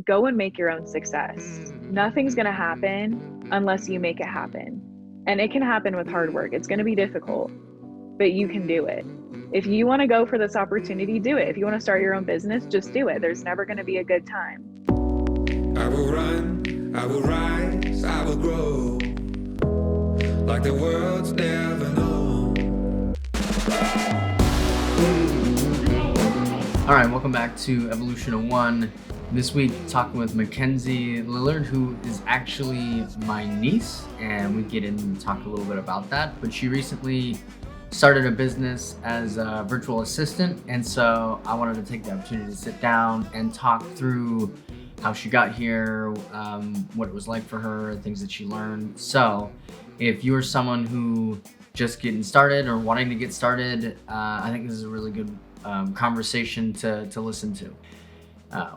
go and make your own success. Nothing's going to happen unless you make it happen. And it can happen with hard work. It's going to be difficult, but you can do it. If you want to go for this opportunity, do it. If you want to start your own business, just do it. There's never going to be a good time. I will run, I will rise, I will grow like the world's never known. All right, welcome back to Evolution of One. This week, talking with McKenzie Lillard, who is actually my niece, and we get in and talk a little bit about that. But she recently started a business as a virtual assistant, and so I wanted to take the opportunity to sit down and talk through how she got here, what it was like for her, things that she learned. So if you're someone who just getting started or wanting to get started, I think this is a really good conversation to listen to.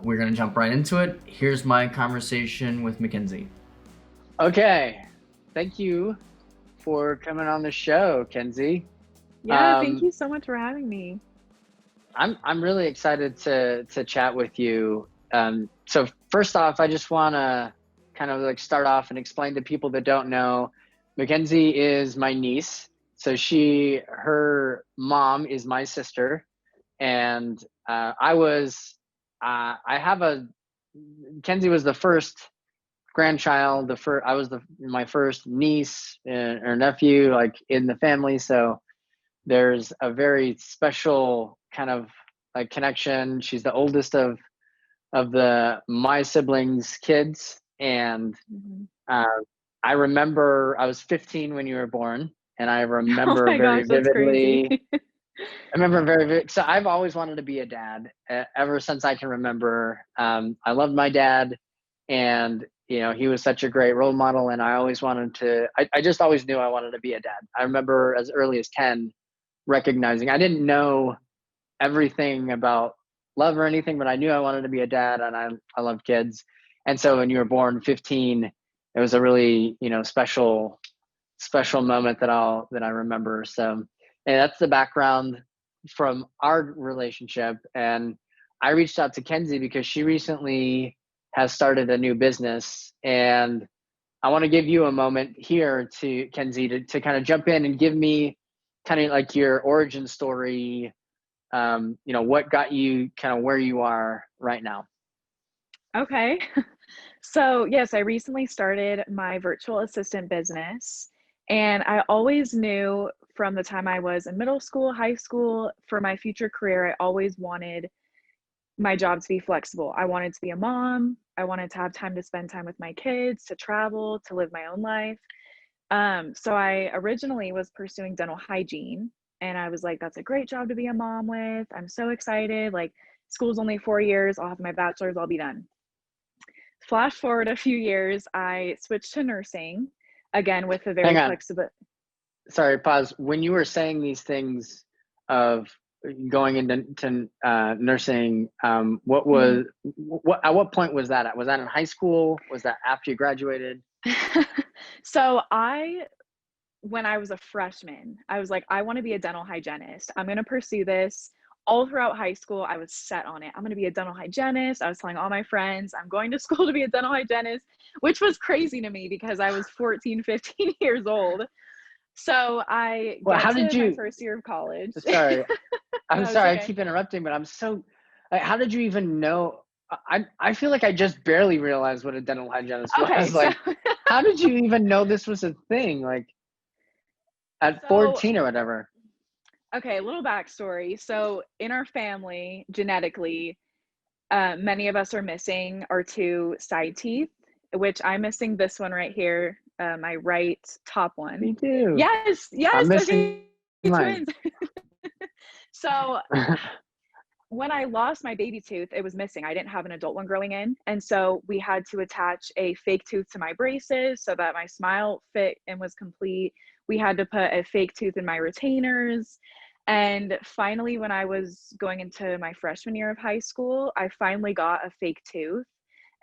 We're going to jump right into it. Here's my conversation with McKenzie. Okay. Thank you for coming on the show, Kenzie. Yeah, thank you so much for having me. I'm really excited to chat with you. So first off, I just want to kind of like start off and explain to people that don't know, McKenzie is my niece. So her mom is my sister, and Kenzie was the first grandchild. I was my first niece or nephew, like in the family. So there's a special kind of like connection. She's the oldest of my siblings' kids, and I remember I was 15 when you were born, and I remember very vividly. I remember very vividly. So I've always wanted to be a dad ever since I can remember. I loved my dad, and he was such a great role model, and I always wanted to. I just always knew I wanted to be a dad. I remember as early as 10 recognizing. I didn't know everything about love or anything, but I knew I wanted to be a dad, and I love kids. And so when you were born 15, it was a really, special moment that I remember. So, and that's the background from our relationship. And I reached out to Kenzie because she recently has started a new business, and I want to give you a moment here to Kenzie to kind of jump in and give me kind of like your origin story. What got you kind of where you are right now? Okay. So yes, I recently started my virtual assistant business, and I always knew from the time I was in middle school, high school, for my future career, I always wanted my job to be flexible. I wanted to be a mom. I wanted to have time to spend time with my kids, to travel, to live my own life. So I originally was pursuing dental hygiene, and I was like, that's a great job to be a mom with. I'm so excited. Like, school's only 4 years. I'll have my bachelor's. I'll be done. Flash forward a few years, I switched to nursing, again with a very flexible. Sorry, pause. When you were saying these things of going into nursing, at what point was that at? Was that in high school? Was that after you graduated? So when I was a freshman, I was like, I want to be a dental hygienist. I'm going to pursue this. All throughout high school, I was set on it. I'm going to be a dental hygienist. I was telling all my friends, I'm going to school to be a dental hygienist, which was crazy to me because I was 14, 15 years old. So I got to my first year of college. Sorry. I'm sorry, okay. I keep interrupting, but how did you even know? I feel like I just barely realized what a dental hygienist was. Like, how did you even know this was a thing? Like, at 14 or whatever. Okay, a little backstory. So in our family, genetically, many of us are missing our 2 side teeth, which I'm missing this one right here, my right top one. Me too. Yes, I'm missing twins. So when I lost my baby tooth, it was missing. I didn't have an adult one growing in. And so we had to attach a fake tooth to my braces so that my smile fit and was complete. We had to put a fake tooth in my retainers. And finally, when I was going into my freshman year of high school, I finally got a fake tooth.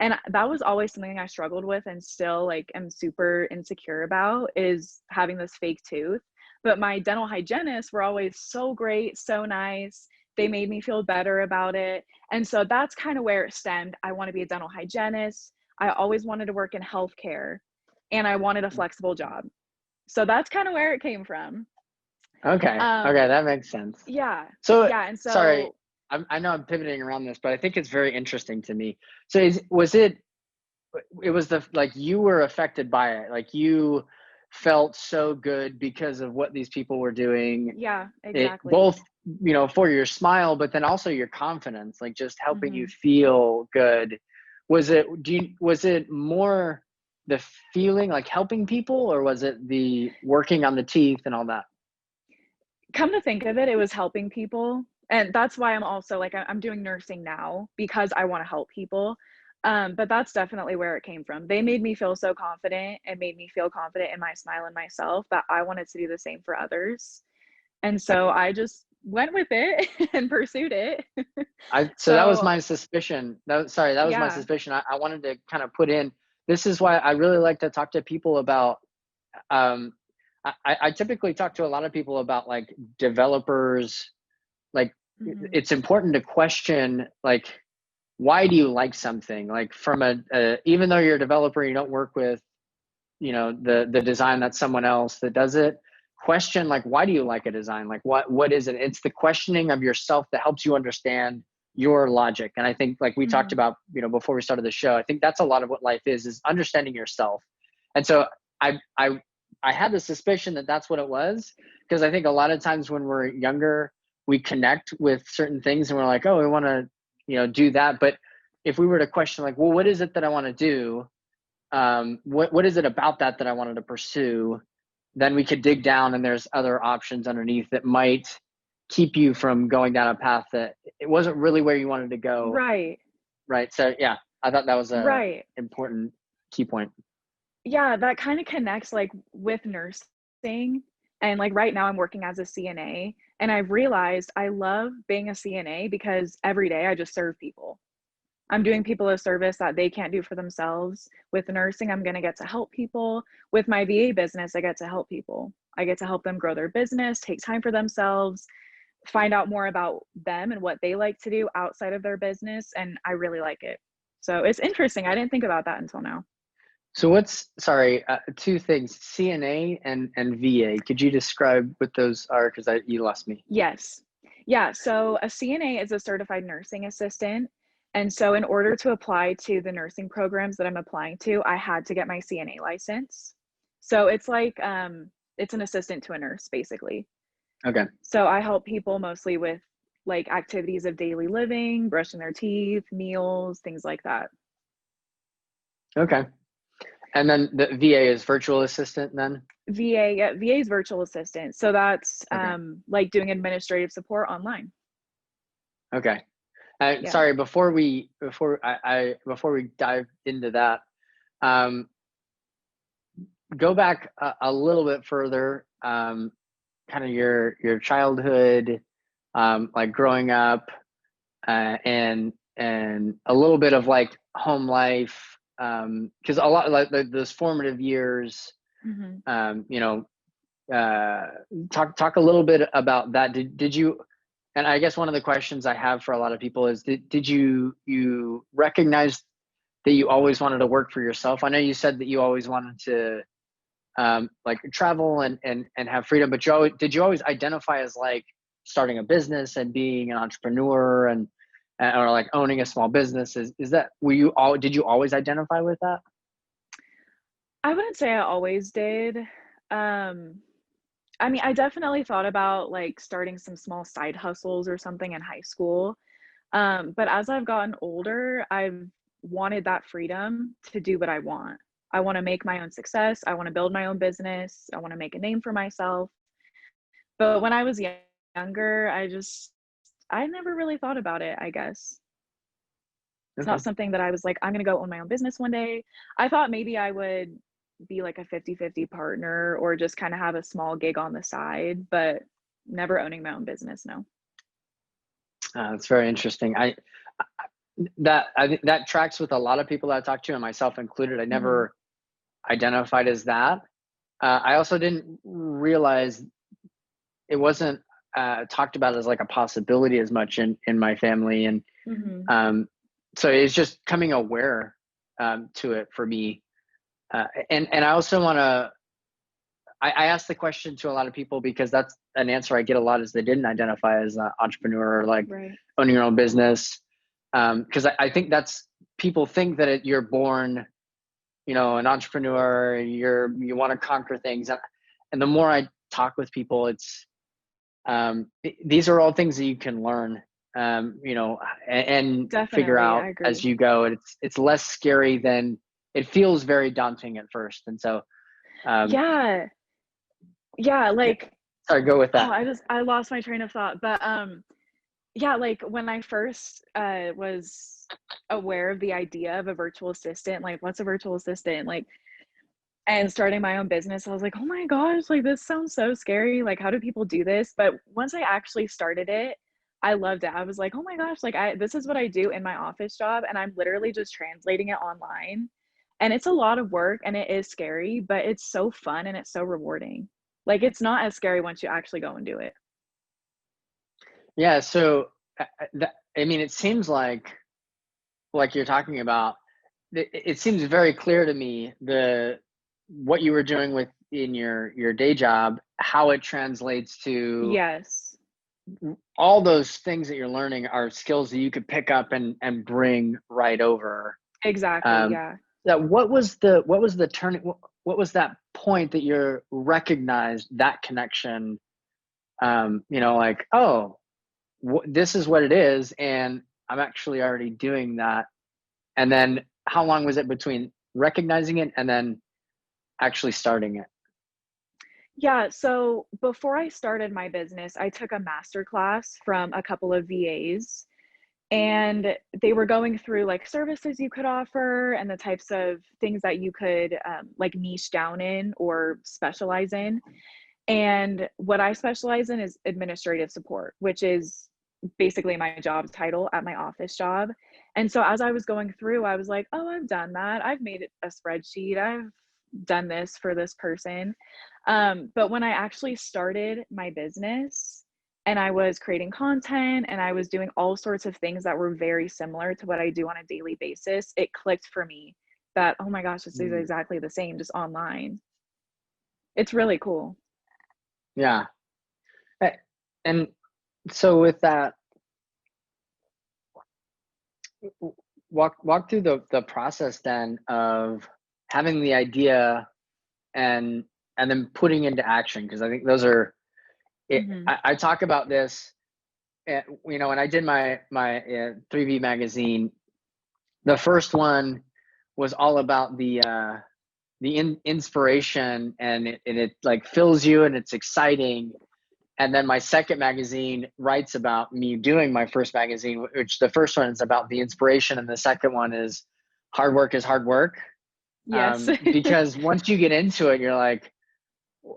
And that was always something I struggled with and still like am super insecure about, is having this fake tooth. But my dental hygienists were always so great, so nice. They made me feel better about it. And so that's kind of where it stemmed. I want to be a dental hygienist. I always wanted to work in healthcare, and I wanted a flexible job. So that's kind of where it came from. Okay. Okay, Um, that makes sense. yeah. So, Yeah. And sorry, so, I know I'm pivoting around this, but I think it's very interesting to me. So, was the like you were affected by it, like you felt so good because of what these people were doing, yeah, it exactly. both, for your smile, but then also your confidence, like just helping you Hmm. feel good. Was it more the feeling like helping people, or was it the working on the teeth and all that? Come to think of it, it was helping people. And that's why I'm also like, I'm doing nursing now because I want to help people. But that's definitely where it came from. They made me feel so confident and made me feel confident in my smile and myself that I wanted to do the same for others. And so I just went with it and pursued it. So that was So, my suspicion. Sorry, that was my yeah. suspicion. I wanted to kind of put in. This is why I really like to talk to people about. Um, I typically talk to a lot of people about like developers. Like, Mhm. it's important to question like, why do you like something? Like from even though you're a developer, you don't work with the design, that's someone else that does it. Question like, why do you like a design? Like what is it? It's the questioning of yourself that helps you understand your logic. And I think, like we talked Mhm. about, before we started the show, I think that's a lot of what life is understanding yourself. And so i i I had the suspicion that that's what it was, because I think a lot of times when we're younger, we connect with certain things and we're like, oh, we want to do that. But if we were to question like, well, what is it that I want to do, what is it about that I wanted to pursue, then we could dig down and there's other options underneath that might keep you from going down a path that it wasn't really where you wanted to go. Right. Right. So yeah, I thought that was a Right. important key point. Yeah, that kind of connects like with nursing. And like right now I'm working as a CNA, and I've realized I love being a CNA because every day I just serve people. I'm doing people a service that they can't do for themselves. With nursing, I'm going to get to help people. With my VA business, I get to help people. I get to help them grow their business, take time for themselves, find out more about them and what they like to do outside of their business. And I really like it. So it's interesting. I didn't think about that until now. So sorry, two things, CNA and VA. Could you describe what those are? Because you lost me. Yes. Yeah. So a CNA is a certified nursing assistant. And so in order to apply to the nursing programs that I'm applying to, I had to get my CNA license. So it's like it's an assistant to a nurse basically. Okay. So I help people mostly with like activities of daily living, brushing their teeth, meals, things like that. Okay. And then the VA is virtual assistant then? VA, yeah, VA's virtual assistant. So that's Okay. like doing administrative support online. Okay. Yeah. Sorry, before we dive into that, um, go back a little bit further, kind of your childhood, like growing up, and a little bit of like home life, because a lot like those formative years, Hmm. um, you know, talk a little bit about that. Did you? And I guess one of the questions I have for a lot of people is, did you recognize that you always wanted to work for yourself? I know you said that you always wanted to, like travel and have freedom, but did you always identify as like starting a business and being an entrepreneur or like owning a small business? Is that, did you always identify with that? I wouldn't say I always did. I mean, I definitely thought about like starting some small side hustles or something in high school. But as I've gotten older, I've wanted that freedom to do what I want. I want to make my own success. I want to build my own business. I want to make a name for myself. But when I was younger, I never really thought about it, I guess. It's Okay. not something that I was like, I'm going to go own my own business one day. I thought maybe I would be like a 50-50 partner or just kind of have a small gig on the side, but never owning my own business, no. That's very interesting. I think that tracks with a lot of people that I talked to, and myself included. I Mhm. never identified as that. I also didn't realize it wasn't talked about as like a possibility as much in my family. And Mhm. so it's just coming aware to it for me. And I also want to, I ask the question to a lot of people because that's an answer I get a lot, is they didn't identify as an entrepreneur or like Right. owning your own business. Because I think that's, people think that you're born, an entrepreneur, you want to conquer things. And the more I talk with people, it's, these are all things that you can learn, and figure Definitely, out I as agree. you go. And it's less scary than it feels. Very daunting at first. And so, um, Yeah. Yeah, yeah, like, sorry, go with oh, that. I lost my train of thought, but, yeah, like, when I first, was aware of the idea of a virtual assistant, like, what's a virtual assistant? Like, and starting my own business, I was like, "Oh my gosh, like, this sounds so scary, like, how do people do this?" But once I actually started it, I loved it. I was like, "Oh my gosh, like, I this is what I do in my office job, and I'm literally just translating it online." And it's a lot of work, and it is scary, but it's so fun and it's so rewarding. Like, it's not as scary once you actually go and do it. Yeah. So, I mean, it seems like you're talking about. It seems very clear to me the what you were doing with in your day job, how it translates to Yes. all those things that you're learning are skills that you could pick up and bring right over. Exactly, Um, yeah. that what was the turning what was that point that you recognized that connection? Like, oh, this is what it is, and I'm actually already doing that. And then how long was it between recognizing it and then actually starting it? Yeah, so before I started my business, I took a master class from a couple of VAs, and they were going through like services you could offer and the types of things that you could like niche down in or specialize in. And what I specialize in is administrative support, which is basically my job title at my office job. And so as I was going through, I was like, oh, I've done that. I've made a spreadsheet. I've done this for this person. But when I actually started my business and I was creating content and I was doing all sorts of things that were very similar to what I do on a daily basis, it clicked for me that, oh my gosh, this is Mm, exactly the same, just online. It's really cool. yeah. Eh, And so with that, walk through the process then of having the idea and then putting into action, because I think those are it. Hmm. I talk about this, when I did my 3V magazine. The first one was all about the inspiration, and it like fills you and it's exciting. And then my second magazine writes about me doing my first magazine, which the first one is about the inspiration, and the second one is hard work is hard work. Yes. Because once you get into it, you're like,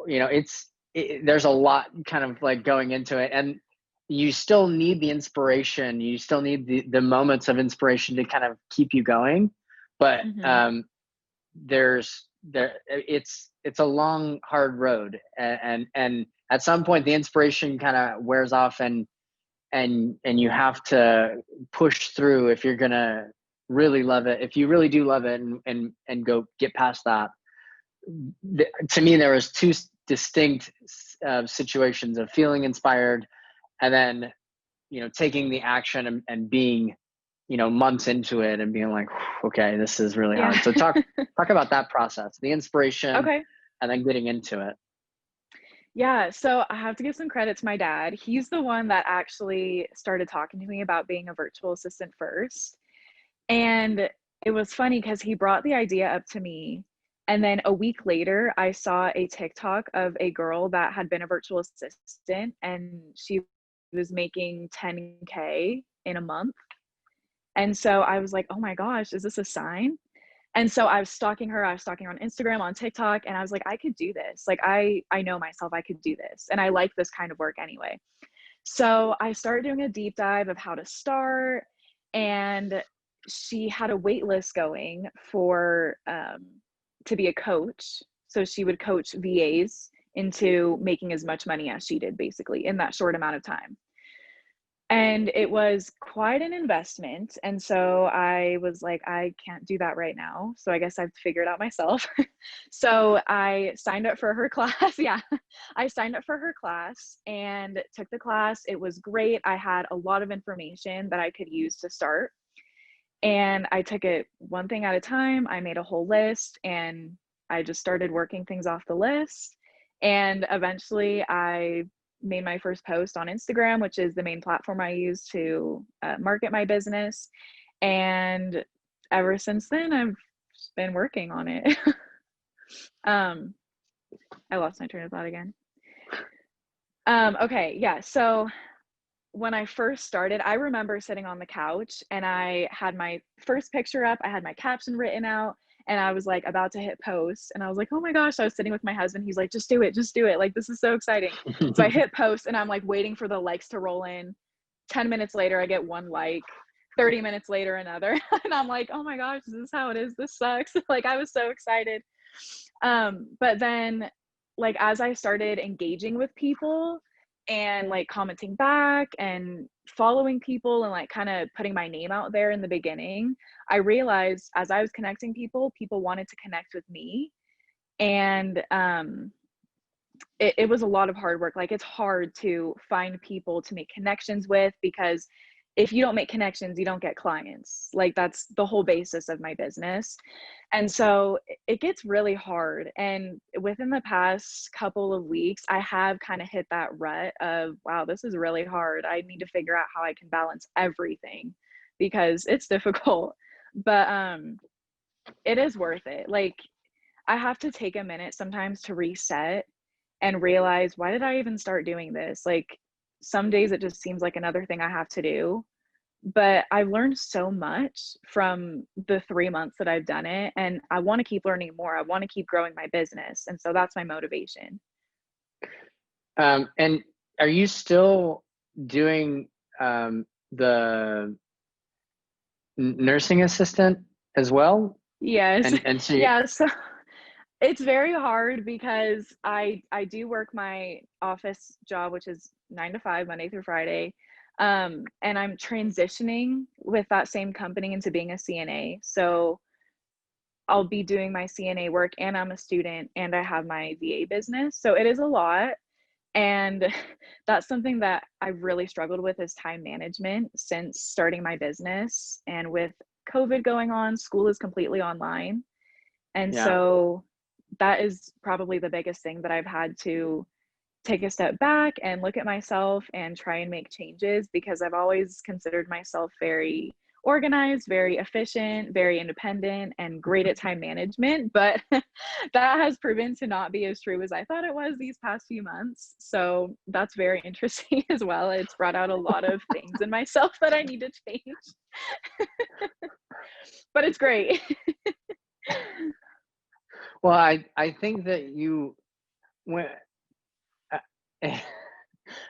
there's a lot kind of like going into it, and you still need the inspiration. You still need the moments of inspiration to kind of keep you going. But Hmm. it's a long, hard road, and at some point the inspiration kind of wears off, and you have to push through if you're gonna really love it. If you really do love it, and go get past that. To me, there was two distinct situations of feeling inspired, and then taking the action, and being months into it and being like, okay, this is really Yeah. hard. So talk about that process, the inspiration, Okay. and then getting into it. Yeah, so I have to give some credit to my dad. He's the one that actually started talking to me about being a virtual assistant first. And it was funny because he brought the idea up to me. And then a week later, I saw a TikTok of a girl that had been a virtual assistant and she was making 10K in a month. And so I was like, oh my gosh, is this a sign? And so I was stalking her on Instagram, on TikTok, and I was like, I could do this. Like I know myself, I could do this. And I like this kind of work anyway. So I started doing a deep dive of how to start, and she had a wait list going for to be a coach. So she would coach VAs into making as much money as she did, basically, in that short amount of time. And it was quite an investment. And so I was like, I can't do that right now. So I guess I've figured it out myself. So I signed up for her class. Yeah, I signed up for her class and took the class. It was great. I had a lot of information that I could use to start. And I took it one thing at a time. I made a whole list and I just started working things off the list. And eventually I made my first post on Instagram, which is the main platform I use to market my business. And ever since then, I've just been working on it. I lost my train of thought again. Okay, yeah. So when I first started, I remember sitting on the couch and I had my first picture up, I had my caption written out, and I was like about to hit post. And I was like, oh my gosh, I was sitting with my husband. He's like, just do it, just do it. Like, this is so exciting. So I hit post and I'm like waiting for the likes to roll in. 10 minutes later, I get one like, 30 minutes later, another. And I'm like, oh my gosh, this is how it is. This sucks. Like, I was so excited. But then, like, as I started engaging with people and like commenting back and following people and like kind of putting my name out there in the beginning, I realized as I was connecting people, people wanted to connect with me. And it was a lot of hard work. Like, it's hard to find people to make connections with, because if you don't make connections, you don't get clients. Like, that's the whole basis of my business. And so it gets really hard. And within the past couple of weeks, I have kind of hit that rut of, wow, this is really hard. I need to figure out how I can balance everything, because it's difficult. But it is worth it. Like, I have to take a minute sometimes to reset and realize, why did I even start doing this? Like, some days it just seems like another thing I have to do. But I've learned so much from the 3 months that I've done it, and I want to keep learning more. I want to keep growing my business. And so that's my motivation. And are you still doing the nursing assistant as well? Yes. And so Yeah. So it's very hard because I do work my office job, which is 9 to 5, Monday through Friday. And I'm transitioning with that same company into being a CNA. So I'll be doing my CNA work, and I'm a student, and I have my VA business. So it is a lot. And that's something that I've really struggled with, is time management since starting my business. And with COVID going on, school is completely online. And yeah. so that is probably the biggest thing that I've had to take a step back and look at myself and try and make changes, because I've always considered myself very organized, very efficient, very independent, and great at time management. But that has proven to not be as true as I thought it was these past few months. So that's very interesting as well. It's brought out a lot of things in myself that I need to change. But it's great. Well, I think that you when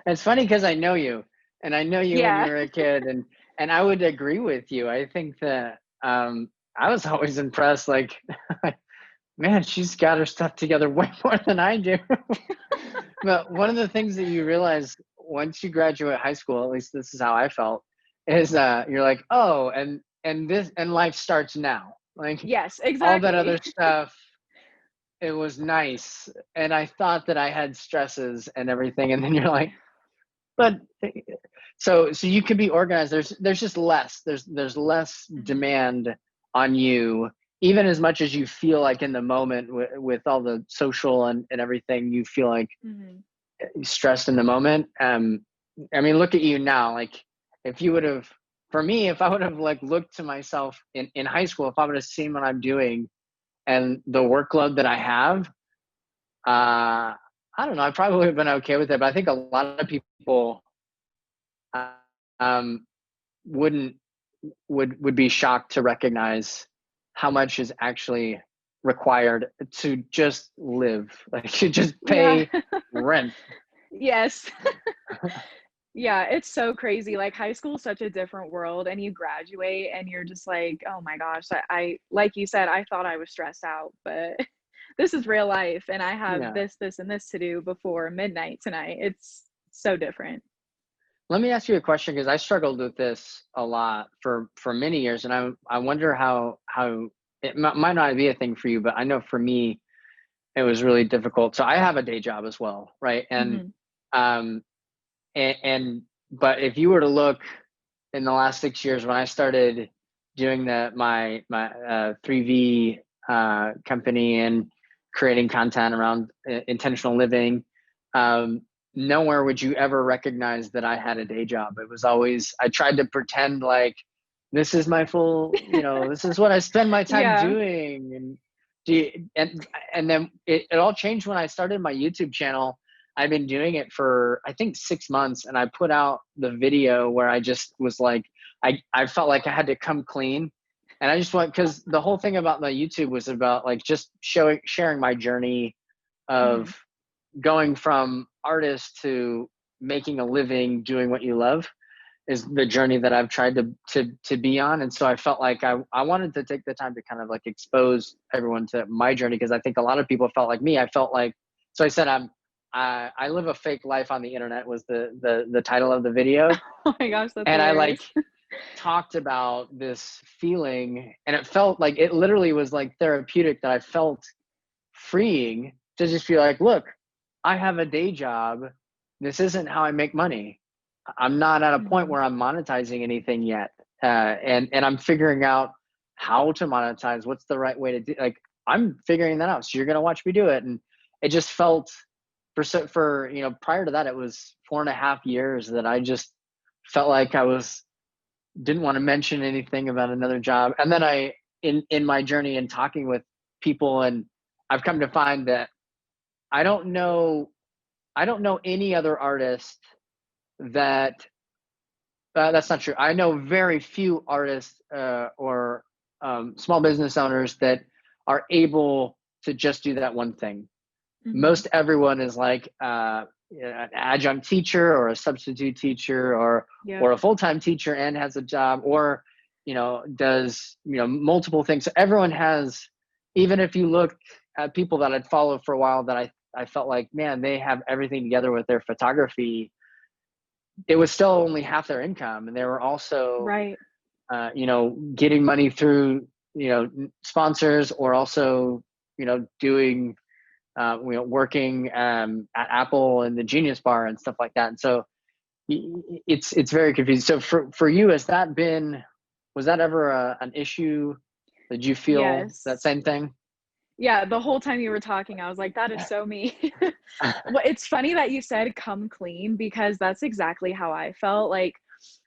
it's funny because I know you, and I know you when you Yeah. were a kid, and I would agree with you. I think that I was always impressed, like, man, she's got her stuff together way more than I do. But one of the things that you realize once you graduate high school, at least this is how I felt, is you're like, oh, and life starts now. Like, Yes, all that exactly. other stuff, it was nice, and I thought that I had stresses and everything, and then you're like, but so you can be organized. There's just less. There's less demand on you, even as much as you feel like in the moment with all the social and everything, you feel like stressed in the moment. I mean, look at you now. Like, if you would have, for me, if I would have like looked to myself in high school, if I would have seen what I'm doing and the workload that I have, I don't know, I probably would have been okay with it. But I think a lot of people would be shocked to recognize how much is actually required to just live, like to just Yeah. pay rent. Yes. Yeah, it's so crazy. Like, high school is such a different world, and you graduate and you're just like, oh my gosh, I like you said, I thought I was stressed out, but this is real life, and I have Yeah. this, and this to do before midnight tonight. It's so different. Let me ask you a question, because I struggled with this a lot for many years, and I wonder how it might not be a thing for you, but I know for me it was really difficult. So I have a day job as well, right? And Hmm. um and but if you were to look in the last 6 years when I started doing my 3V company and creating content around intentional living, um, nowhere would you ever recognize that I had a day job. It was always, I tried to pretend like this is my full, this is what I spend my time Yeah. doing. And and then it all changed when I started my YouTube channel. I've been doing it for I think 6 months, and I put out the video where I just was like, I felt like I had to come clean. And I just want, because the whole thing about my YouTube was about like just sharing my journey Hmm. of going from artist to making a living doing what you love, is the journey that I've tried to be on. And so I felt like I wanted to take the time to kind of like expose everyone to my journey, because I think a lot of people felt like me. I felt like, so I said I live a fake life on the internet was the title of the video. Oh my gosh, that's And I hilarious. like talked about this feeling, and it felt like, it literally was like therapeutic, that I felt freeing to just be like, look, I have a day job. This isn't how I make money. I'm not at a point Hmm. where I'm monetizing anything yet. And I'm figuring out how to monetize. What's the right way to do, like, I'm figuring that out. So you're going to watch me do it. And it just felt for, prior to that, it was 4.5 years that I just felt like didn't want to mention anything about another job. And then in my journey and talking with people, and I've come to find that I don't know, any other artist that that's not true. I know very few artists or small business owners that are able to just do that one thing. Hmm. Most everyone is like an adjunct teacher or a substitute teacher Yep. or a full-time teacher and has a job, or does multiple things. So everyone has, even if you look at people that I'd followed for a while, that I felt like, man, they have everything together with their photography, it was still only half their income, and they were also Right. getting money through sponsors, or also doing working at Apple and the Genius Bar and stuff like that. And so it's very confusing. So for you, was that ever an issue? Did you feel that Yes. same thing? Yeah, the whole time you were talking, I was like, that is so me. Well, it's funny that you said come clean, because that's exactly how I felt. Like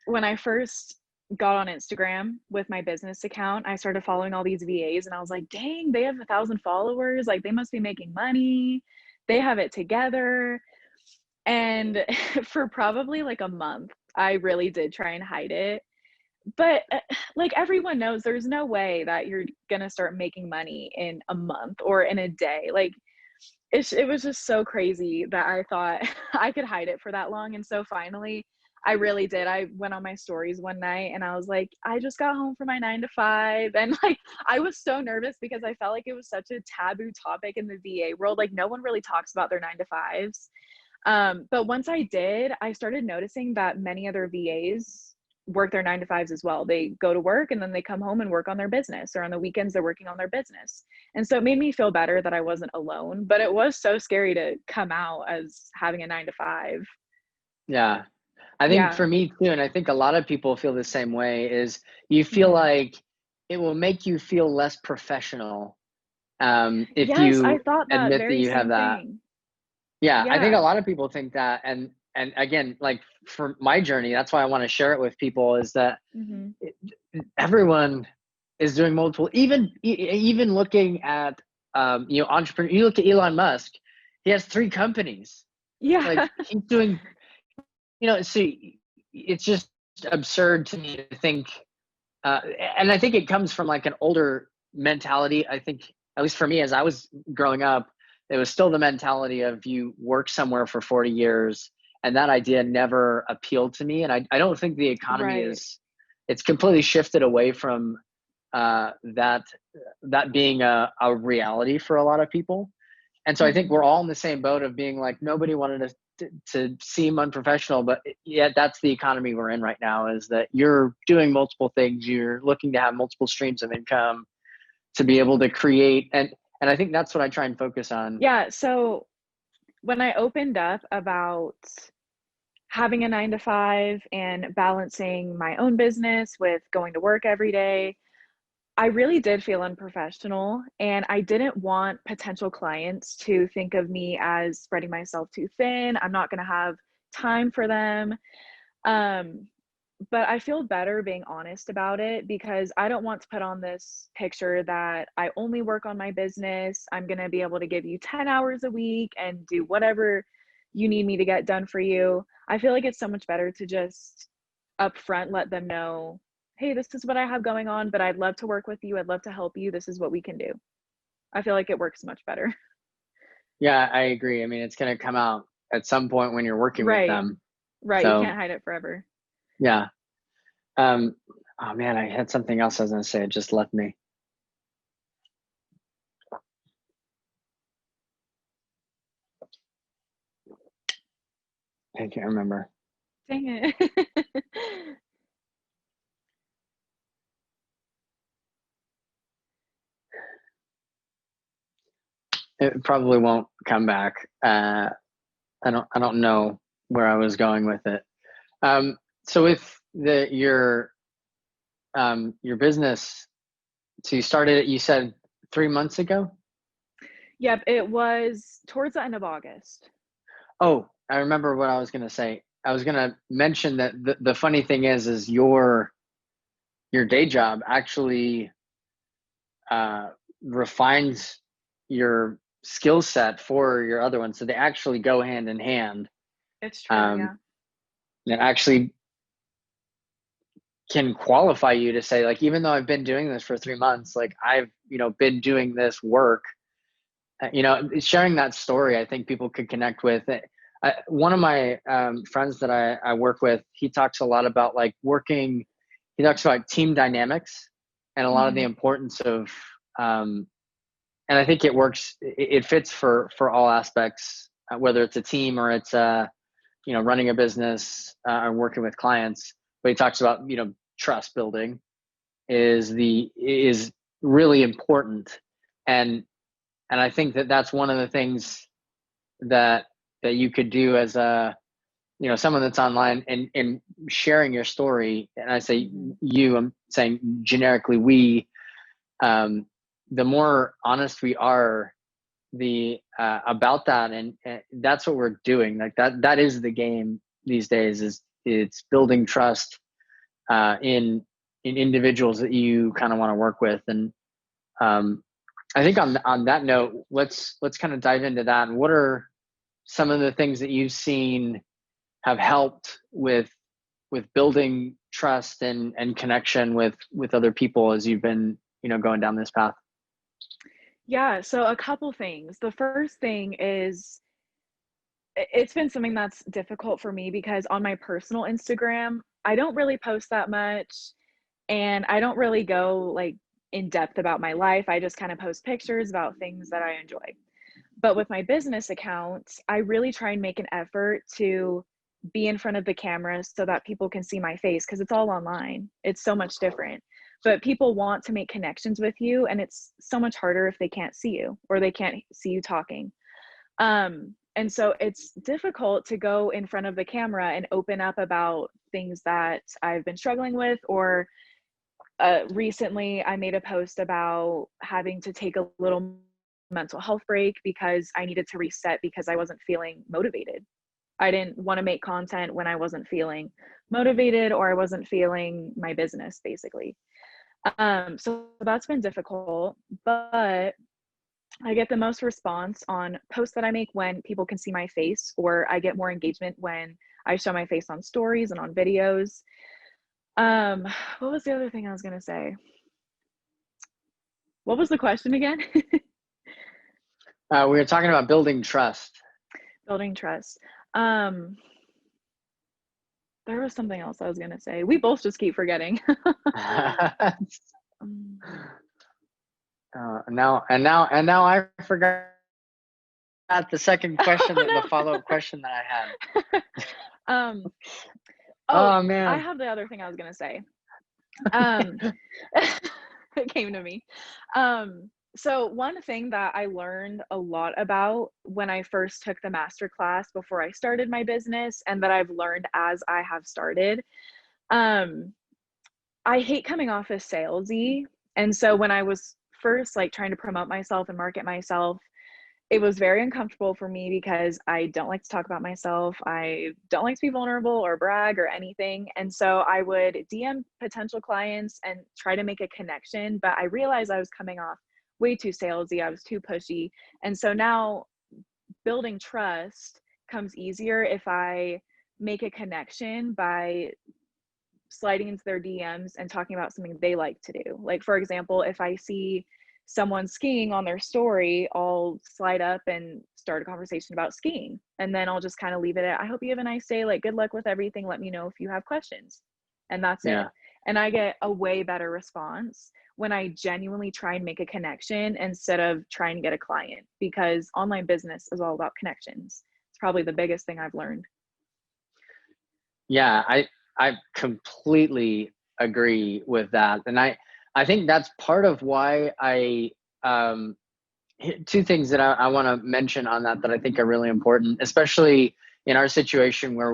when I first got on Instagram with my business account, I started following all these VAs, and I was like, dang, they have 1,000 followers. Like they must be making money. They have it together. And for probably like a month, I really did try and hide it. But like everyone knows, there's no way that you're gonna start making money in a month or in a day. Like it was just so crazy that I thought I could hide it for that long. And so finally, I really did. I went on my stories one night and I was like, I just got home from my 9 to 5. And like, I was so nervous because I felt like it was such a taboo topic in the VA world. Like, no one really talks about their 9 to 5s. But once I did, I started noticing that many other VAs work their 9 to 5s as well. They go to work and then they come home and work on their business, or on the weekends they're working on their business. And so it made me feel better that I wasn't alone, but it was so scary to come out as having a 9 to 5. Yeah. I think Yeah. for me too, and I think a lot of people feel the same way, is you feel Hmm. like it will make you feel less professional if Yes, I you thought that admit that very you have same that. thing. Yeah, I think a Yeah. lot of people think that, and again, like for my journey, that's why I want to share it with people, is that Hmm. it, everyone is doing multiple, even looking at entrepreneur. You look at Elon Musk, he has 3 companies. Like Yeah. he's doing, see, it's just absurd to me to think, uh, and I think it comes from like an older mentality. I think, at least for me, as I was growing up, it was still the mentality of you work somewhere for 40 years. And that idea never appealed to me. And I don't think the economy Right. is, it's completely shifted away from that being a reality for a lot of people. And so I think we're all in the same boat of being like, nobody wanted to seem unprofessional, but yet that's the economy we're in right now, is that you're doing multiple things. You're looking to have multiple streams of income to be able to create. And I think that's what I try and focus on. Yeah. So when I opened up about having a 9 to 5 and balancing my own business with going to work every day, I really did feel unprofessional, and I didn't want potential clients to think of me as spreading myself too thin. I'm not going to have time for them. Um, but I feel better being honest about it, because I don't want to put on this picture that I only work on my business. I'm going to be able to give you 10 hours a week and do whatever you need me to get done for you. I feel like it's so much better to just upfront let them know, hey, this is what I have going on, but I'd love to work with you. I'd love to help you. This is what we can do. I feel like it works much better. Yeah, I agree. I mean, it's going to come out at some point when you're working with Right. them. Right. So, you can't hide it forever. yeah. Oh man, I had something else I was going to say. It just left me. I can't remember. Dang it. It probably won't come back. I don't know where I was going with it. So with your business, so you started it, you said 3 months ago? Yep, it was towards the end of August. Oh, I remember what I was going to say. I was going to mention that the funny thing is your day job actually refines your skill set for your other one. So they actually go hand in hand. It's true, yeah. It actually can qualify you to say, like, even though I've been doing this for 3 months, like I've, been doing this work, sharing that story, I think people could connect with it. One of my friends that I work with, he talks a lot about he talks about team dynamics and a lot of the importance of, and I think it works, it fits for all aspects, whether it's a team or it's, running a business or working with clients. But he talks about, trust building is really important. And I think that that's one of the things that you could do as someone that's online and sharing your story. And I say you, I'm saying generically we, the more honest we are about that, and that's what we're doing. Like that is the game these days, is it's building trust in individuals that you kind of want to work with. And I think on that note, let's kind of dive into that. And what are some of the things that you've seen have helped with building trust and connection with other people as you've been, going down this path? Yeah, so a couple things. The first thing is, it's been something that's difficult for me because on my personal Instagram, I don't really post that much, and I don't really go like in depth about my life. I just kind of post pictures about things that I enjoy. But with my business account, I really try and make an effort to be in front of the camera so that people can see my face, because it's all online. It's so much different. But people want to make connections with you, and it's so much harder if they can't see you or they can't see you talking. And so it's difficult to go in front of the camera and open up about things that I've been struggling with. Or recently I made a post about having to take a little mental health break because I needed to reset because I wasn't feeling motivated. I didn't want to make content when I wasn't feeling motivated, or I wasn't feeling my business, basically. So that's been difficult, but I get the most response on posts that I make when people can see my face, or I get more engagement when I show my face on stories and on videos. What was the other thing I was going to say? What was the question again? We were talking about building trust. Building trust. There was something else I was going to say. We both just keep forgetting. Now I forgot the second question, Oh, the no. follow-up question that I had. Um, oh, Oh I man. have the other thing I was gonna say. Um, it came to me. So one thing that I learned a lot about when I first took the master class before I started my business, and that I've learned as I have started, um, I hate coming off as salesy. And so when I was first like trying to promote myself and market myself, it was very uncomfortable for me because I don't like to talk about myself. I don't like to be vulnerable or brag or anything. And so I would DM potential clients and try to make a connection, but I realized I was coming off way too salesy. I was too pushy. And so now building trust comes easier if I make a connection by sliding into their DMs and talking about something they like to do. Like, for example, if I see someone skiing on their story, I'll slide up and start a conversation about skiing. And then I'll just kind of leave it at, I hope you have a nice day. Like, good luck with everything. Let me know if you have questions. And that's it. Yeah. And I get a way better response when I genuinely try and make a connection instead of trying to get a client, because online business is all about connections. It's probably the biggest thing I've learned. Yeah, I completely agree with that. And I think that's part of why two things that I want to mention on that I think are really important, especially in our situation where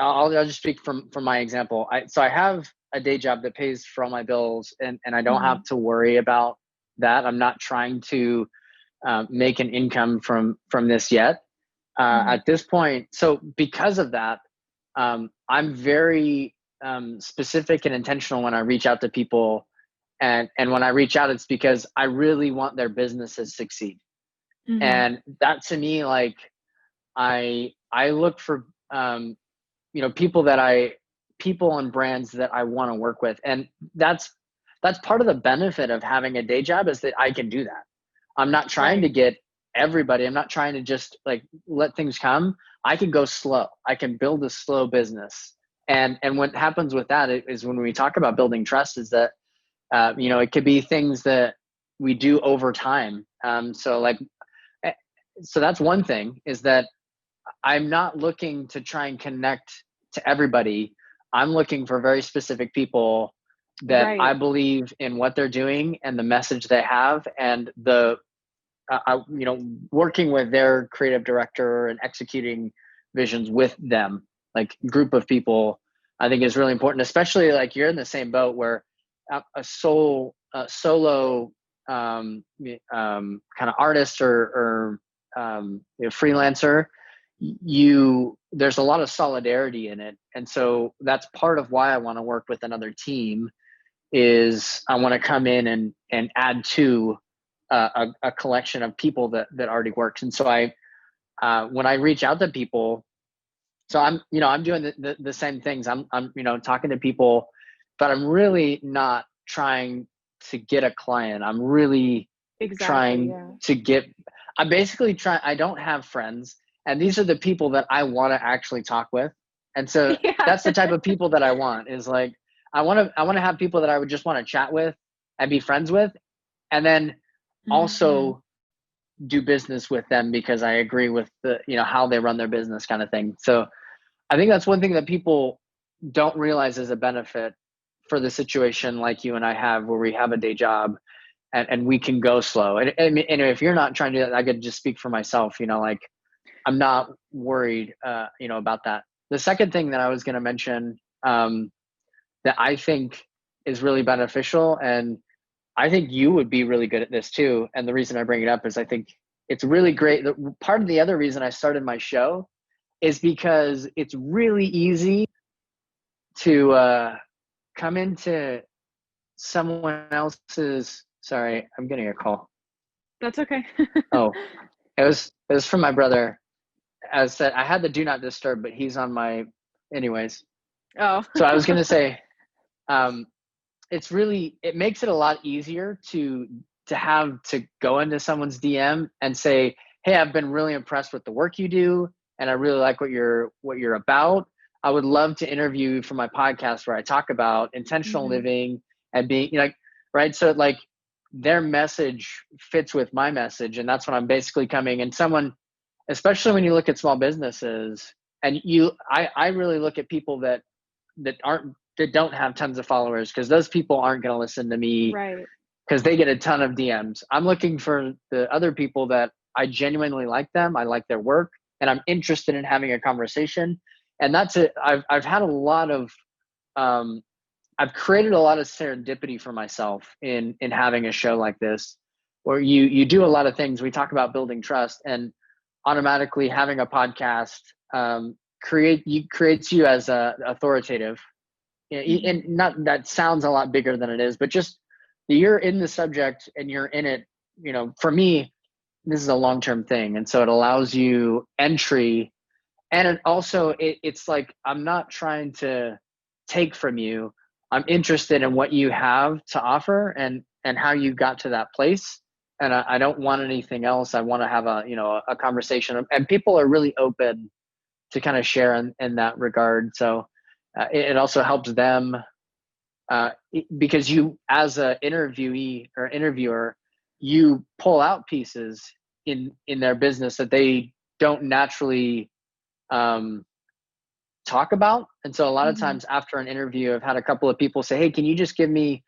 I'll just speak from my example. I have a day job that pays for all my bills, and I don't Mm-hmm. have to worry about that. I'm not trying to make an income from this yet at this point. So because of that, I'm very specific and intentional when I reach out to people. And when I reach out, it's because I really want their businesses to succeed. Mm-hmm. And that, to me, like, I look for people and brands that I want to work with. And that's part of the benefit of having a day job, is that I can do that. I'm not trying to Right. get everybody. I'm not trying to just like let things come. I can go slow. I can build a slow business. And what happens with that is, when we talk about building trust, is that it could be things that we do over time. So that's one thing, is that I'm not looking to try and connect to everybody. I'm looking for very specific people that I Right. believe in what they're doing and the message they have, and working with their creative director and executing visions with them, like group of people, I think is really important, especially like you're in the same boat where a solo kind of artist or freelancer, there's a lot of solidarity in it. And so that's part of why I want to work with another team, is I want to come in and add to a collection of people that already works. And so when I reach out to people, so I'm doing the same things. I'm talking to people, but I'm really not trying to get a client. I'm really Exactly. trying Yeah. to get, I'm basically trying, I don't have friends, and these are the people that I want to actually talk with. And so Yeah. that's the type of people that I want, is like, I want to have people that I would just want to chat with and be friends with, and then Mm-hmm. also do business with them because I agree with the, how they run their business, kind of thing. So I think that's one thing that people don't realize is a benefit for the situation like you and I have, where we have a day job and we can go slow. And if you're not trying to do that, I could just speak for myself, like, I'm not worried, about that. The second thing that I was going to mention, that I think is really beneficial, and I think you would be really good at this too. And the reason I bring it up is I think it's really great. Part of the other reason I started my show is because it's really easy to come into someone else's. Sorry, I'm getting a call. That's okay. Oh, it was from my brother. As I said, I had the do not disturb, but he's on my, anyways. Oh. So I was going to say, it makes it a lot easier to have to go into someone's DM and say, hey, I've been really impressed with the work you do, and I really like what you're about. I would love to interview you for my podcast where I talk about intentional Mm-hmm. living and being, right? So like their message fits with my message, and that's when I'm basically coming. And someone, especially when you look at small businesses, and I really look at people that don't have tons of followers, because those people aren't going to listen to me Right. because they get a ton of DMs. I'm looking for the other people that I genuinely like them, I like their work, and I'm interested in having a conversation. And that's it. I've had a lot of I've created a lot of serendipity for myself in having a show like this, where you do a lot of things. We talk about building trust, and automatically having a podcast creates you as a authoritative. And not that sounds a lot bigger than it is, but just you're in the subject and you're in it. For me, this is a long-term thing, and so it allows you entry. And it also it's like, I'm not trying to take from you. I'm interested in what you have to offer, and how you got to that place. And I don't want anything else. I want to have a conversation, and people are really open to kind of share in that regard. So it also helps them, because you, as a interviewee or interviewer, you pull out pieces in their business that they don't naturally talk about. And so a lot of times after an interview, I've had a couple of people say, hey, can you just give me,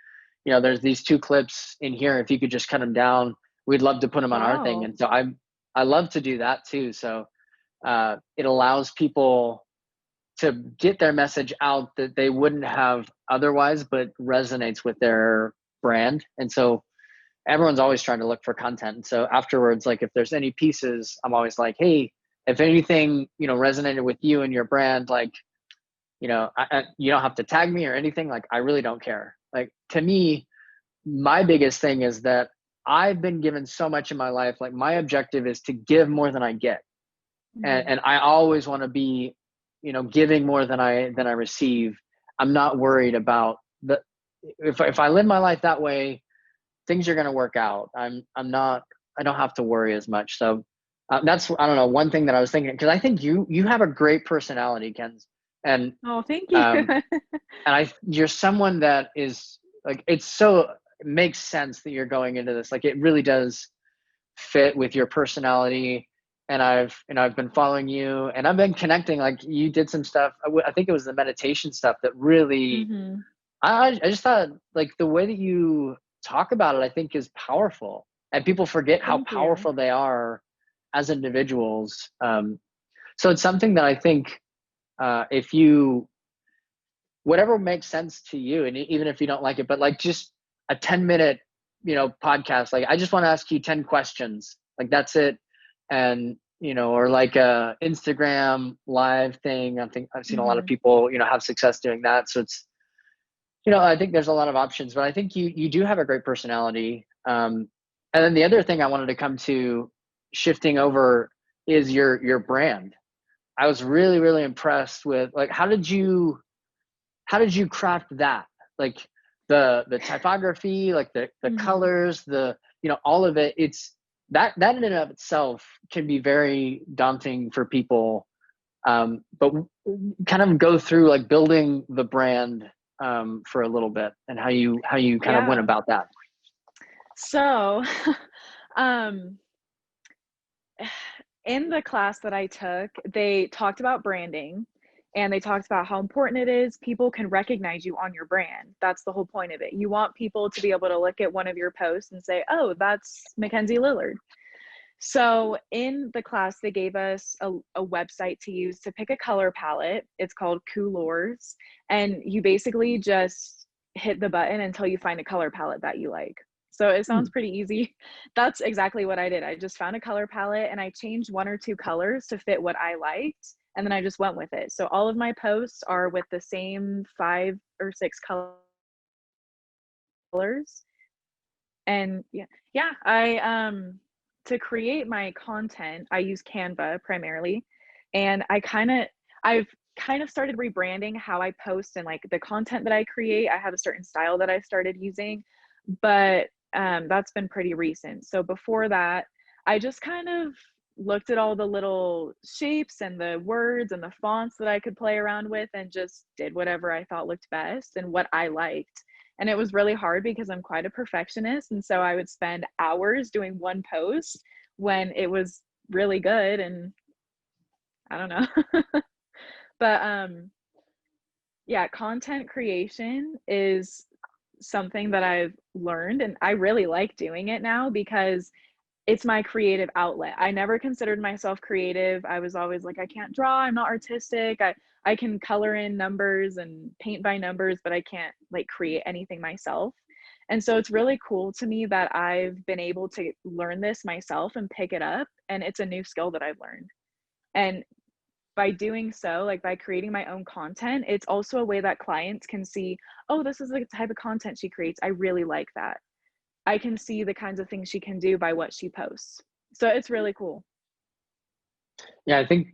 there's these 2 clips in here, if you could just cut them down, we'd love to put them on our thing. Wow. And so I love to do that too. So it allows people to get their message out that they wouldn't have otherwise, but resonates with their brand. And so everyone's always trying to look for content. And so afterwards, like if there's any pieces, I'm always like, hey, if anything, resonated with you and your brand, like, you don't have to tag me or anything. Like, I really don't care. Like, to me, my biggest thing is that I've been given so much in my life. Like, my objective is to give more than I get. And I always want to be, giving more than I receive. I'm not worried about if I live my life that way, things are going to work out. I don't have to worry as much. So that's, I don't know, one thing that I was thinking, because I think you have a great personality, Ken. And Oh, thank you. you're someone that is like, it makes sense that you're going into this. Like, it really does fit with your personality. And I've been following you, and I've been connecting. Like, you did some stuff. I think it was the meditation stuff that really, I just thought, like, the way that you talk about it, I think, is powerful, and people forget how Thank you. powerful they are as individuals. So it's something that I think, if you, whatever makes sense to you, and even if you don't like it, but like just a 10-minute, podcast, like, I just want to ask you 10 questions, like, that's it. And, or like a Instagram live thing. I think I've seen a lot of people, have success doing that. So it's, I think there's a lot of options, but I think you do have a great personality. And then the other thing I wanted to come to, shifting over, is your brand. I was really, really impressed with, like, how did you craft that? Like the typography, like the colors, all of it. It's that in and of itself can be very daunting for people. But kind of go through, like, building the brand for a little bit, and how you kind of went about that. So, in the class that I took, they talked about branding, and they talked about how important it is. People can recognize you on your brand. That's the whole point of it. You want people to be able to look at one of your posts and say, oh, that's McKenzie Lillard. So in the class, they gave us a website to use to pick a color palette. It's called Coolors. And you basically just hit the button until you find a color palette that you like. So it sounds pretty easy. That's exactly what I did. I just found a color palette, and I changed 1 or 2 colors to fit what I liked. And then I just went with it. So all of my posts are with the same 5 or 6 colors. And to create my content, I use Canva primarily. And I've kind of started rebranding how I post and, like, the content that I create. I have a certain style that I started using, but that's been pretty recent. So before that, I just kind of looked at all the little shapes and the words and the fonts that I could play around with, and just did whatever I thought looked best and what I liked. And it was really hard because I'm quite a perfectionist. And so I would spend hours doing one post when it was really good. And I don't know. But yeah, content creation is something that I've learned, and I really like doing it now because it's my creative outlet. I never considered myself creative. I was always like, I can't draw, I'm not artistic. I can color in numbers and paint by numbers, but I can't like create anything myself. And so it's really cool to me that I've been able to learn this myself and pick it up, and it's a new skill that I've learned. And by doing so, like by creating my own content, it's also a way that clients can see, oh, this is the type of content she creates. I really like that. I can see the kinds of things she can do by what she posts. So it's really cool. Yeah, I think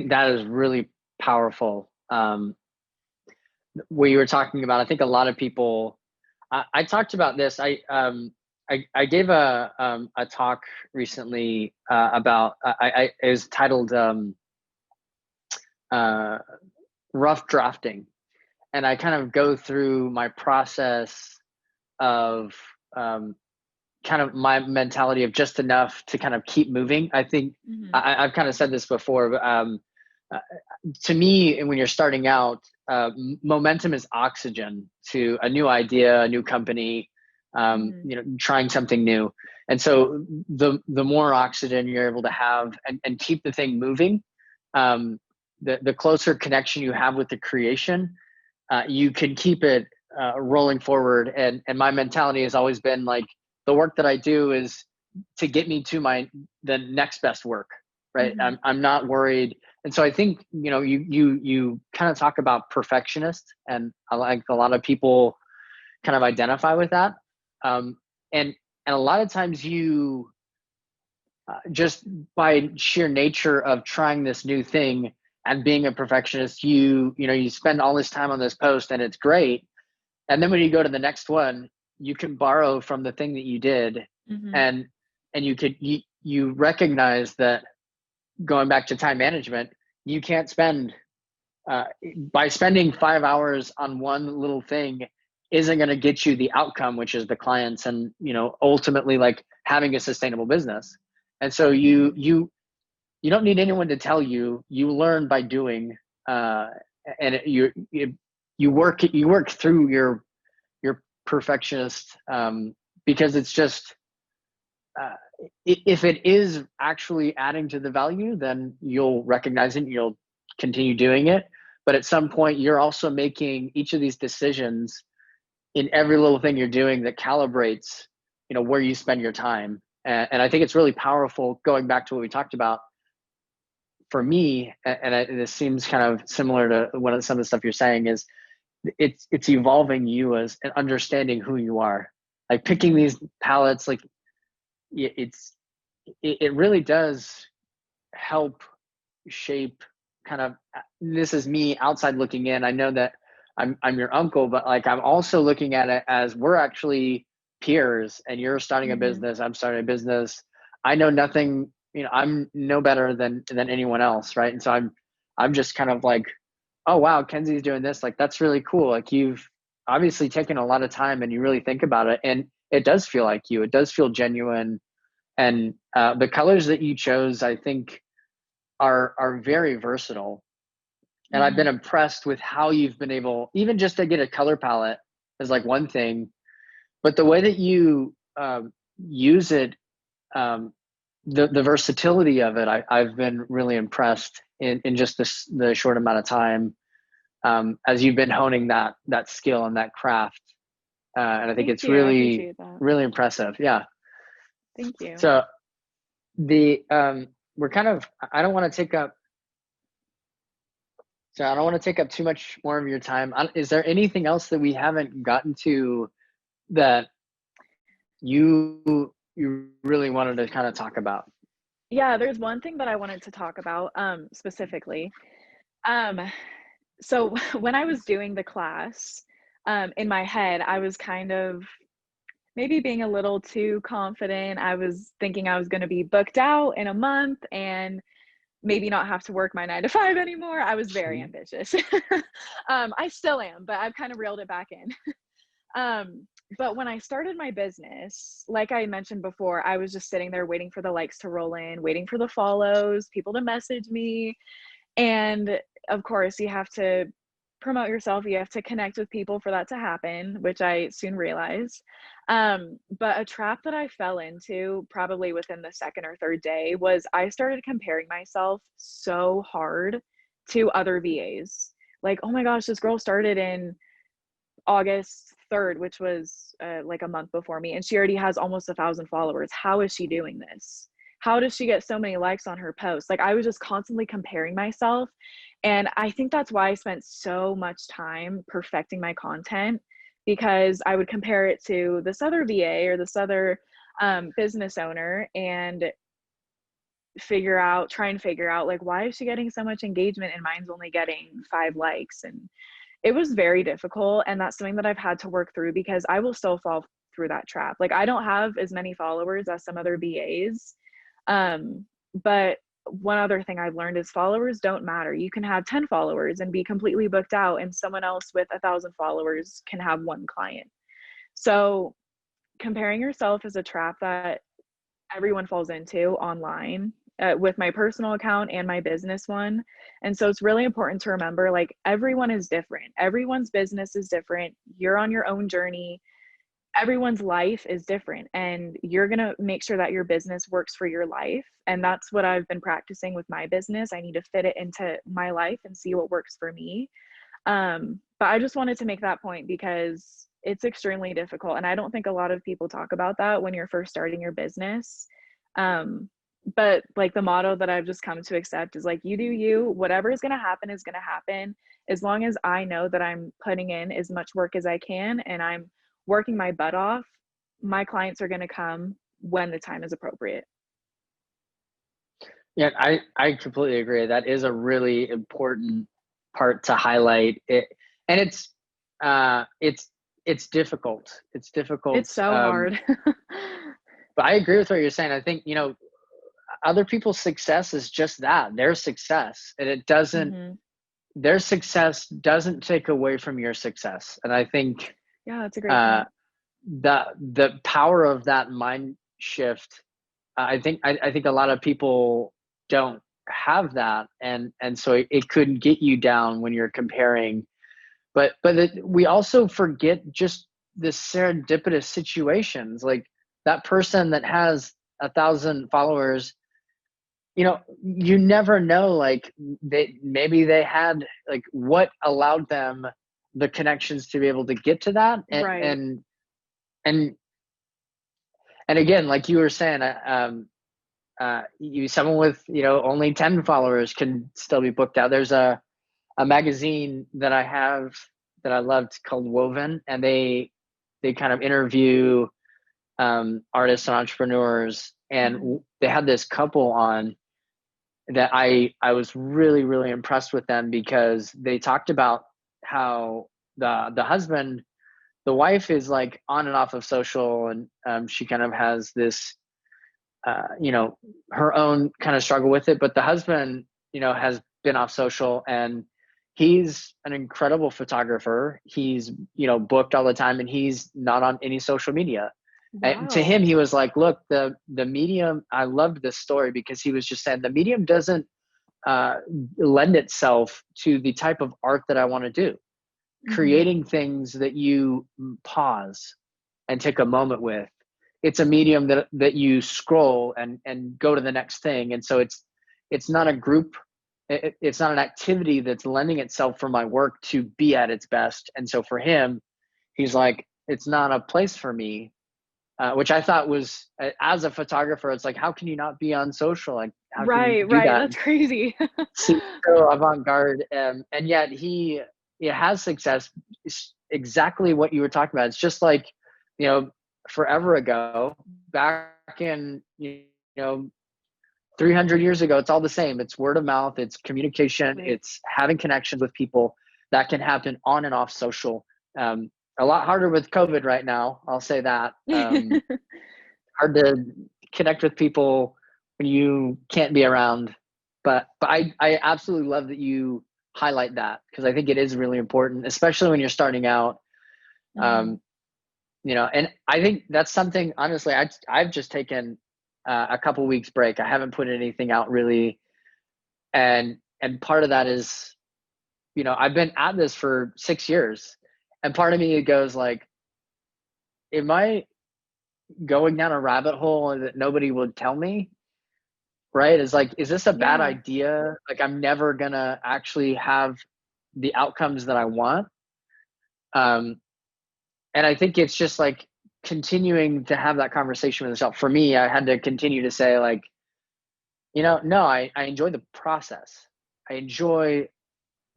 that is really powerful. What you were talking about, I think a lot of people. I talked about this. I gave a talk recently about. It was titled rough drafting, and I kind of go through my process of kind of my mentality of just enough to kind of keep moving. I think Mm-hmm. I've kind of said this before, but to me, when you're starting out, momentum is oxygen to a new idea, a new company, trying something new. And so the more oxygen you're able to have and keep the thing moving, the closer connection you have with the creation, you can keep it rolling forward. And my mentality has always been like, the work that I do is to get me to the next best work, right? Mm-hmm. I'm not worried. And so I think, you kind of talk about perfectionist, and I like a lot of people kind of identify with that. And a lot of times you just by sheer nature of trying this new thing and being a perfectionist, you spend all this time on this post and it's great. And then when you go to the next one, you can borrow from the thing that you did, Mm-hmm. and you recognize that, going back to time management, you can't spend by spending 5 hours on one little thing isn't going to get you the outcome, which is the clients and ultimately like having a sustainable business. And so you don't need anyone to tell you. You learn by doing, and you work through your perfectionist, because it's just if it is actually adding to the value, then you'll recognize it and you'll continue doing it. But at some point, you're also making each of these decisions in every little thing you're doing that calibrates where you spend your time. And I think it's really powerful, going back to what we talked about. For me, and this seems kind of similar to some of the stuff you're saying, is it's evolving you as and understanding who you are. Like picking these palettes, like it really does help shape kind of, this is me outside looking in. I know that I'm your uncle, but like I'm also looking at it as we're actually peers, and you're starting a business, I'm starting a business. I know nothing, I'm no better than anyone else, right? And so I'm just kind of like, oh wow, Kenzie's doing this, like that's really cool. Like you've obviously taken a lot of time and you really think about it, and it does feel like you, it does feel genuine. And the colors that you chose, I think, are very versatile. And I've been impressed with how you've been able, even just to get a color palette is like one thing, but the way that you use it, the versatility of it, I've been really impressed in just the short amount of time, as you've been honing that skill and that craft. And I think it's really, really impressive. Yeah. Thank you. So we're kind of, I don't want to take up too much more of your time. Is there anything else that we haven't gotten to that you really wanted to kind of talk about? Yeah, there's one thing that I wanted to talk about specifically. So when I was doing the class, in my head, I was kind of maybe being a little too confident. I was thinking I was going to be booked out in a month and maybe not have to work my 9 to 5 anymore. I was very ambitious. I still am, but I've kind of reeled it back in. But when I started my business, like I mentioned before, I was just sitting there waiting for the likes to roll in, waiting for the follows, people to message me. And of course, you have to promote yourself, you have to connect with people for that to happen, which I soon realized. But a trap that I fell into probably within the second or third day was I started comparing myself so hard to other VAs. Like, oh my gosh, this girl started in August 3rd, which was like a month before me, and she already has almost 1,000 followers. How is she doing this? How does she get so many likes on her posts? Like, I was just constantly comparing myself. And I think that's why I spent so much time perfecting my content, because I would compare it to this other VA or this other business owner and try and figure out, like, why is she getting so much engagement and mine's only getting 5 likes? And it was very difficult, and that's something that I've had to work through, because I will still fall through that trap. Like, I don't have as many followers as some other VAs, but one other thing I've learned is followers don't matter. You can have 10 followers and be completely booked out, and someone else with 1,000 followers can have 1 client. So comparing yourself is a trap that everyone falls into online, with my personal account and my business one. And so it's really important to remember, like, everyone is different. Everyone's business is different. You're on your own journey. Everyone's life is different, and you're going to make sure that your business works for your life. And that's what I've been practicing with my business. I need to fit it into my life and see what works for me. But I just wanted to make that point, because it's extremely difficult. And I don't think a lot of people talk about that when you're first starting your business. But like, the motto that I've just come to accept is, like, you do you, whatever is going to happen is going to happen. As long as I know that I'm putting in as much work as I can and I'm working my butt off, my clients are going to come when the time is appropriate. Yeah, I completely agree. That is a really important part to highlight. And it's difficult. It's difficult. It's so hard. But I agree with what you're saying. I think, other people's success is just that, their success, and it doesn't. Mm-hmm. Their success doesn't take away from your success. And I think, yeah, that's a great point. the power of that mind shift. I think a lot of people don't have that, and so it could get you down when you're comparing. But we also forget just the serendipitous situations, like that person that has 1,000 followers. You never know, like, maybe they had, like, what allowed them the connections to be able to get to that. And Right. and again, like you were saying, someone with only 10 followers can still be booked out. There's a magazine that I have that I loved called Woven, and they kind of interview artists and entrepreneurs, and they had this couple on that I was really, really impressed with them, because they talked about how the husband, the wife is like on and off of social, and she kind of has this her own kind of struggle with it, but the husband has been off social, and he's an incredible photographer. He's booked all the time, and he's not on any social media. Wow. And to him, he was like, look, the medium, I loved this story, because he was just saying the medium doesn't lend itself to the type of art that I want to do. Mm-hmm. Creating things that you pause and take a moment with. It's a medium that you scroll and go to the next thing. And so it's not a group. It's not an activity that's lending itself for my work to be at its best. And so for him, he's like, it's not a place for me. Which I thought was, as a photographer, it's like, how can you not be on social? Like, how can you do that? That's crazy. So avant-garde, and yet he has success. Exactly what you were talking about. It's just like, forever ago, back in 300 years ago, it's all the same. It's word of mouth. It's communication. Right. It's having connections with people that can happen on and off social. A lot harder with COVID right now, I'll say that. Hard to connect with people when you can't be around. But I absolutely love that you highlight that, because I think it is really important, especially when you're starting out. And I think that's something, honestly, I've just taken a couple weeks break. I haven't put anything out really. And part of that is, I've been at this for 6 years, and part of me goes like, am I going down a rabbit hole that nobody would tell me? Right? Is like, is this a bad Yeah. idea? Like, I'm never gonna actually have the outcomes that I want. Um, and I think it's just like continuing to have that conversation with yourself. For me, I had to continue to say like, no, I enjoy the process. I enjoy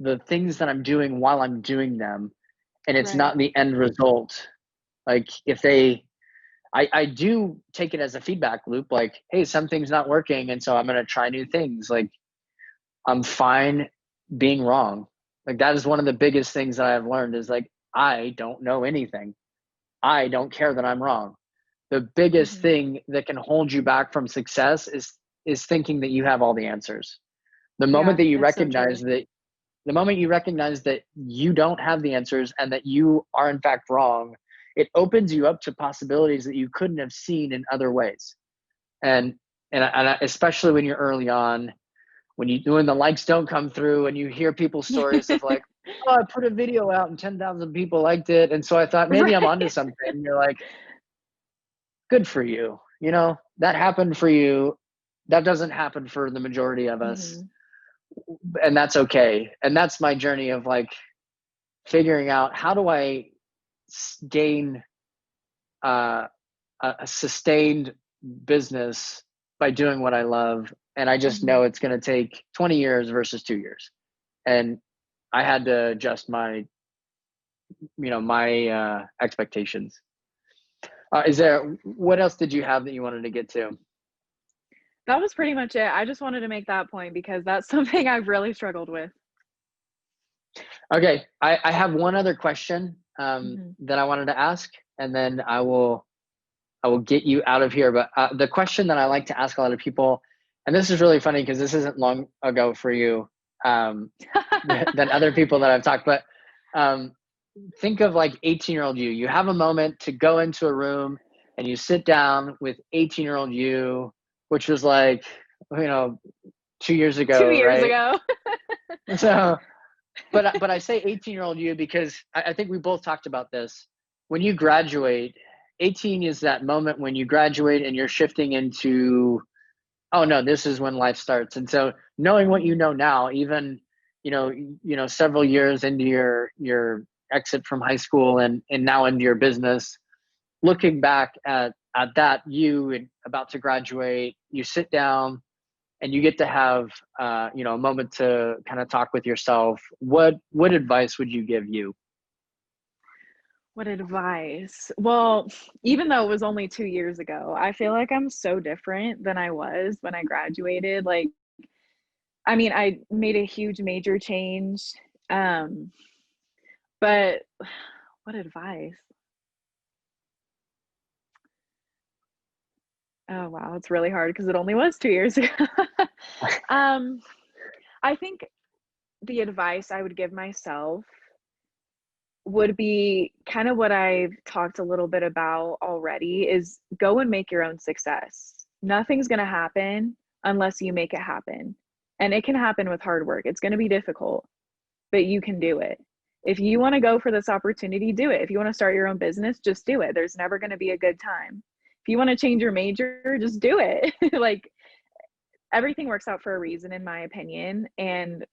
the things that I'm doing while I'm doing them, and it's Right. not the end result. Like if I do take it as a feedback loop, like, hey, something's not working, and so I'm going to try new things. Like, I'm fine being wrong. Like, that is one of the biggest things that I've learned is like, I don't know anything. I don't care that I'm wrong. The biggest Hmm. thing that can hold you back from success is thinking that you have all the answers. The moment Yeah, that you it's so true. recognize that the moment you recognize that you don't have the answers and that you are in fact wrong, it opens you up to possibilities that you couldn't have seen in other ways. And especially when you're early on, when the likes don't come through and you hear people's stories of like, oh, I put a video out and 10,000 people liked it, and so I thought maybe I'm onto Right. something. You're like, good for you. That happened for you. That doesn't happen for the majority of us, Hmm. and that's okay. And that's my journey of like figuring out how do I gain a sustained business by doing what I love. And I just Hmm. know it's going to take 20 years versus 2 years. And I had to adjust my expectations. What else did you have that you wanted to get to? That was pretty much it. I just wanted to make that point because that's something I've really struggled with. Okay. I have one other question Hmm. that I wanted to ask, and then I will get you out of here. But the question that I like to ask a lot of people, and this is really funny because this isn't long ago for you than other people that I've talked, but um, think of like 18-year-old you. You have a moment to go into a room and you sit down with 18-year-old you, which was like, you know, 2 years 2 ago, years right? ago. So, but I say 18-year-old you because I think we both talked about this. When you graduate, 18 is that moment when you graduate and you're shifting into, oh no, this is when life starts. And so knowing what you Mhm. know now, even several years into your exit from high school and now into your business, looking back at that you and about to graduate, you sit down and you get to have a moment to kind of talk with yourself. What advice would you give you? What advice? Well, even though it was only 2 years ago, I feel like I'm so different than I was when I graduated. Like, I mean, I made a huge major change. Um, but what advice? Oh wow, it's really hard because it only was 2 years ago. Um, I think the advice I would give myself would be kind of what I've talked a little bit about already is go and make your own success. Nothing's going to happen unless you make it happen. And it can happen with hard work. It's going to be difficult, but you can do it. If you want to go for this opportunity, do it. If you want to start your own business, just do it. There's never going to be a good time. If you want to change your major, just do it. Like everything works out for a reason, in my opinion. And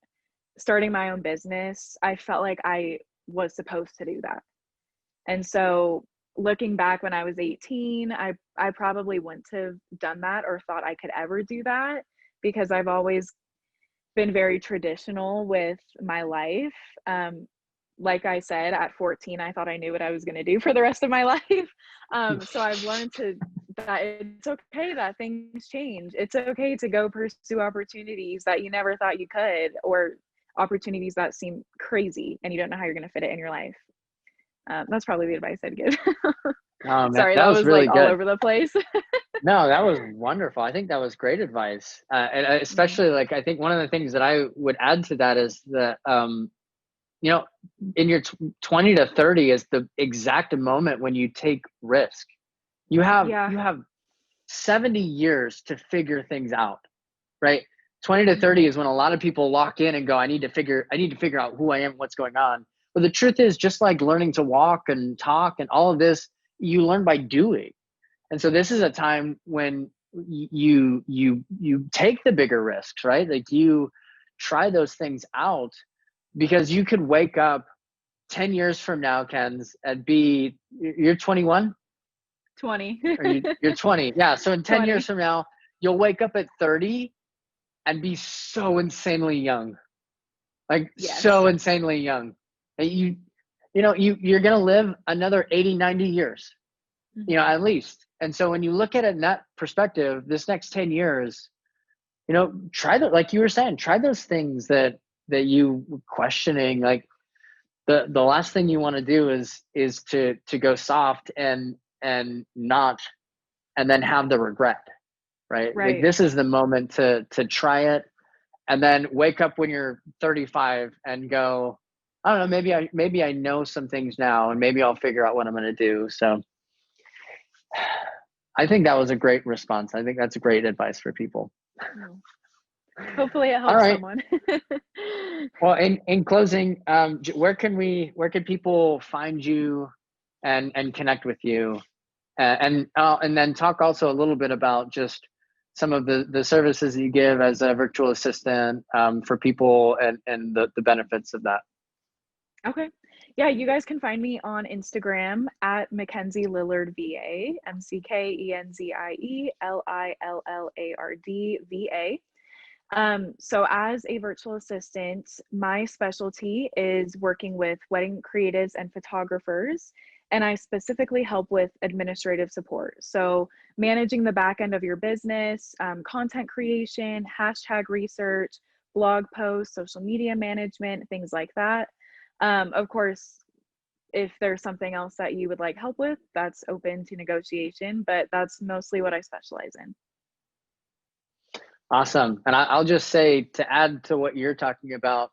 starting my own business, I felt like I was supposed to do that. And so looking back when I was 18, I probably wouldn't have done that or thought I could ever do that because I've always been very traditional with my life. Um, like I said, at 14, I thought I knew what I was going to do for the rest of my life. So I've learned that it's okay that things change. It's okay to go pursue opportunities that you never thought you could, or opportunities that seem crazy and you don't know how you're going to fit it in your life. That's probably the advice I'd give. Oh man, Sorry, that that was was like really all good. over the place. No, that was wonderful. I think that was great advice. And Mhm. especially like I think one of the things that I would add to that is that you know, in your 20 to 30 is the exact moment when you take risk. You have 70 years to figure things out, right? 20 to 30 is when a lot of people lock in and go, I need to figure out who I am, what's going on. But the truth is, just like learning to walk and talk and all of this, you learn by doing. And so this is a time when you take the bigger risks, right? Like you try those things out, because you could wake up 10 years from now, Kenz, and you're 21? 20. You're 20. Yeah. So in 10 20. years from now, you'll wake up at 30 and be so insanely young. Like so insanely young. And you're going to live another 80, 90 years, at least. And so when you look at it in that perspective, this next 10 years, try like you were saying, try those things that you were questioning. Like the last thing you want to do is to go soft and not, and then have the regret, right? Like this is the moment to try it, and then wake up when you're 35 and go, I don't know, maybe I know some things now, and maybe I'll figure out what I'm going to do. So I think that was a great response. I think that's great advice for people. Hopefully it helps someone. Well, in closing, where can people find you and connect with you, and then talk also a little bit about just some of the services that you give as a virtual assistant for people, and the benefits of that. Okay. Yeah, you guys can find me on Instagram at McKenzie Lillard VA, McKenzie VA. So as a virtual assistant, my specialty is working with wedding creatives and photographers, and I specifically help with administrative support. So managing the back end of your business, content creation, hashtag research, blog posts, social media management, things like that. Of course, if there's something else that you would like help with, that's open to negotiation, but that's mostly what I specialize in. Awesome. And I'll just say, to add to what you're talking about,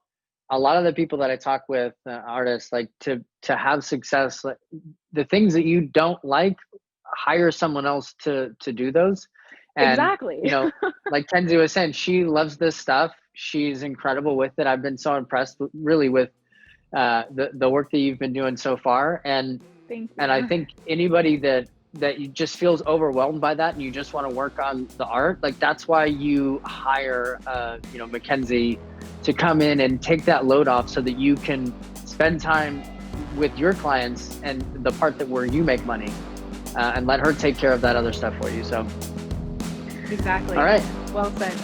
a lot of the people that I talk with, artists, like to have success, like, the things that you don't like, hire someone else to do those. And, exactly. Like Kenzie was saying, she loves this stuff. She's incredible with it. I've been so impressed really with the work that you've been doing so far. And thank you. And I think anybody that you just feels overwhelmed by that, and you just want to work on the art, like that's why you hire McKenzie to come in and take that load off, so that you can spend time with your clients and the part where you make money, and let her take care of that other stuff for you. So exactly. All right. Well said.